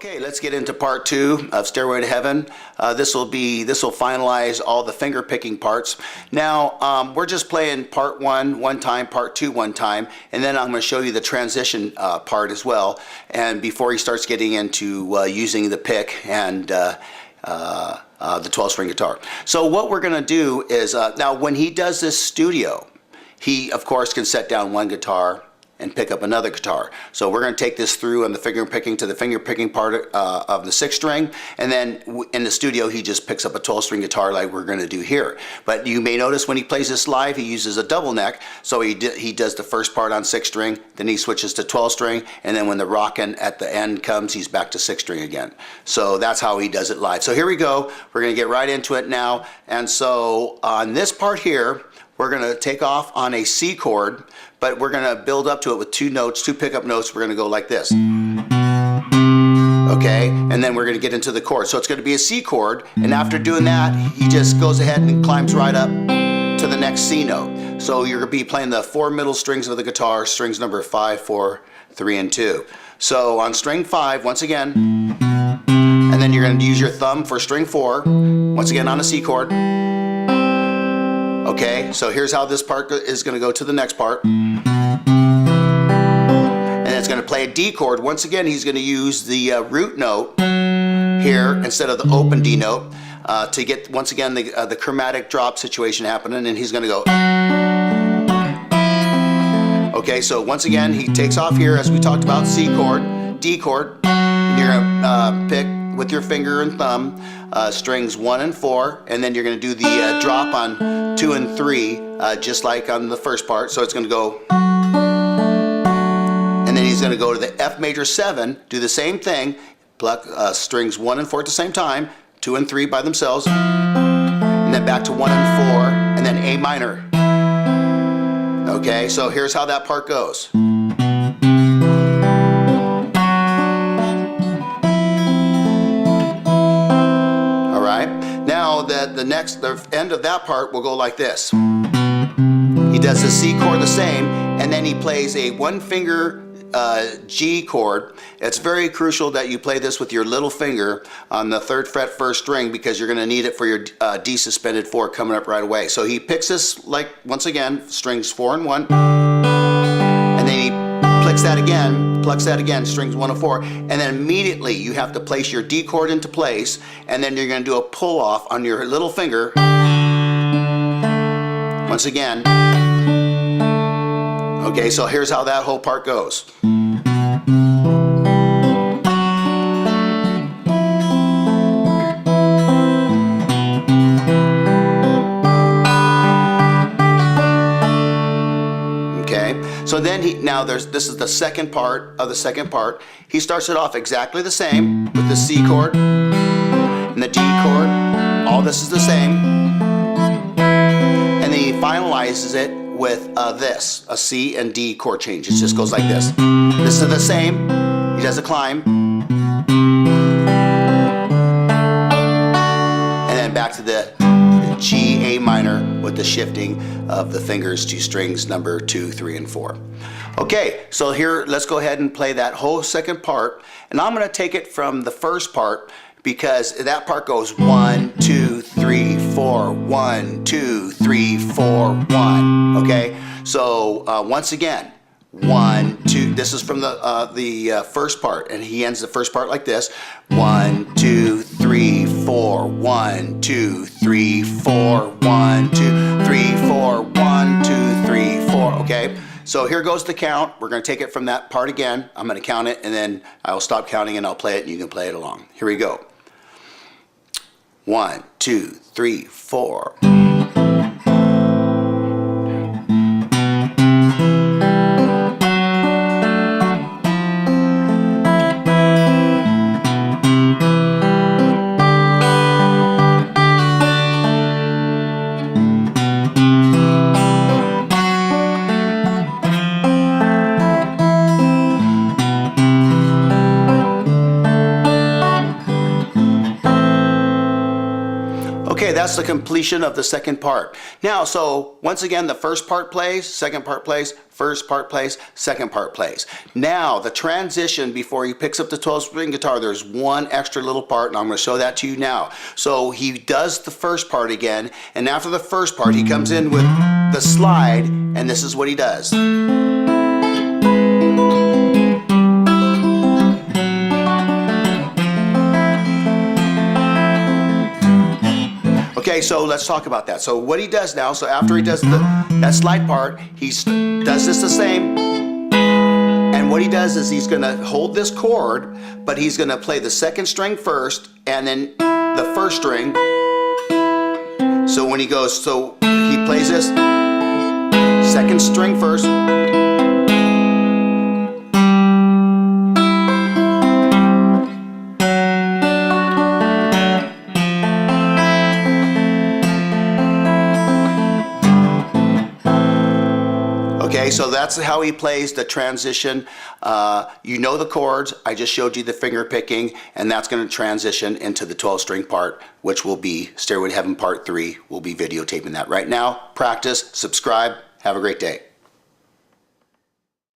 Okay, let's get into part 2 of Stairway to Heaven. This will finalize all the finger picking parts. Now, we're just playing part 1 one time, part 2 one time, and then I'm going to show you the transition part as well. And before he starts getting into using the pick and the 12-string guitar. So what we're going to do is, now when he does this studio, he of course can set down one guitar and pick up another guitar. So we're going to take this through on the finger picking to the finger picking part of the 6th string, and then in the studio he just picks up a 12-string guitar like we're going to do here. But you may notice when he plays this live he uses a double neck, so he does the first part on 6th string, then he switches to 12th string, and then when the rockin' at the end comes he's back to 6th string again. So that's how he does it live. So here we go, we're going to get right into it now. And so on this part here we're going to take off on a C chord, but we're going to build up to it with 2 notes, 2 pickup notes. We're going to go like this. Okay, and then we're going to get into the chord. So it's going to be a C chord, and after doing that, he just goes ahead and climbs right up to the next C note. So you're going to be playing the 4 middle strings of the guitar, strings number 5, 4, 3, and 2. So on string 5, once again, and then you're going to use your thumb for string 4, once again on a C chord. Okay, so here's how this part is going to go to the next part. And it's going to play a D chord. Once again, he's going to use the root note here instead of the open D note to get, once again, the chromatic drop situation happening, and he's going to go. Okay, so once again, he takes off here, as we talked about, C chord, D chord, and you're going to pick with your finger and thumb strings 1 and 4, and then you're going to do the drop on 2 and 3 just like on the first part. So it's going to go, and then he's going to go to the F major 7, do the same thing, pluck strings 1 and 4 at the same time, 2 and 3 by themselves, and then back to 1 and 4, and then A minor. Okay, so here's how that part goes. Now the end of that part will go like this. He does the C chord the same, and then he plays a 1-finger G chord. It's very crucial that you play this with your little finger on the 3rd fret 1st string, because you're going to need it for your D suspended 4 coming up right away. So he picks this, like, once again, strings 4 and 1, and then he plucks that again, strings 1 and 4, and then immediately you have to place your D chord into place, and then you're going to do a pull off on your little finger. Once again. Okay, so here's how that whole part goes. So then this is the second part of the second part. He starts it off exactly the same with the C chord and the D chord. All this is the same. And then he finalizes it with a C and D chord change. It just goes like this. This is the same. He does a climb. And then back to the G, A minor with the shifting of the fingers to strings number 2, 3, and 4. Okay, so here, let's go ahead and play that whole second part. And I'm going to take it from the first part, because that part goes 1, 2, 3, 4, 1, 2, 3, 4, 1. Okay, so once again, 1, 2. This is from the first part, and he ends the first part like this: 1, 2, 3, 4, 1, 2, 3, 4, 1, 2, 3, 4, 1, 2, 3, 4. Okay, so here goes the count. We're going to take it from that part again. I'm going to count it, and then I'll stop counting and I'll play it, and you can play it along. Here we go. 1, 2, 3, 4. Okay, that's the completion of the second part. Now, so once again, the first part plays, second part plays, first part plays, second part plays. Now, the transition before he picks up the 12-string guitar, there's one extra little part, and I'm going to show that to you now. So he does the first part again, and after the first part, he comes in with the slide, and this is what he does. Okay, so let's talk about that. So what he does now, so after he does that slide part, he does this the same. And what he does is he's going to hold this chord, but he's going to play the second string first and then the first string. So when he goes, so he plays this second string first. Okay, so that's how he plays the transition. You know the chords. I just showed you the finger picking, and that's going to transition into the 12-string part, which will be Stairway to Heaven Part 3. We'll be videotaping that right now. Practice, subscribe, have a great day.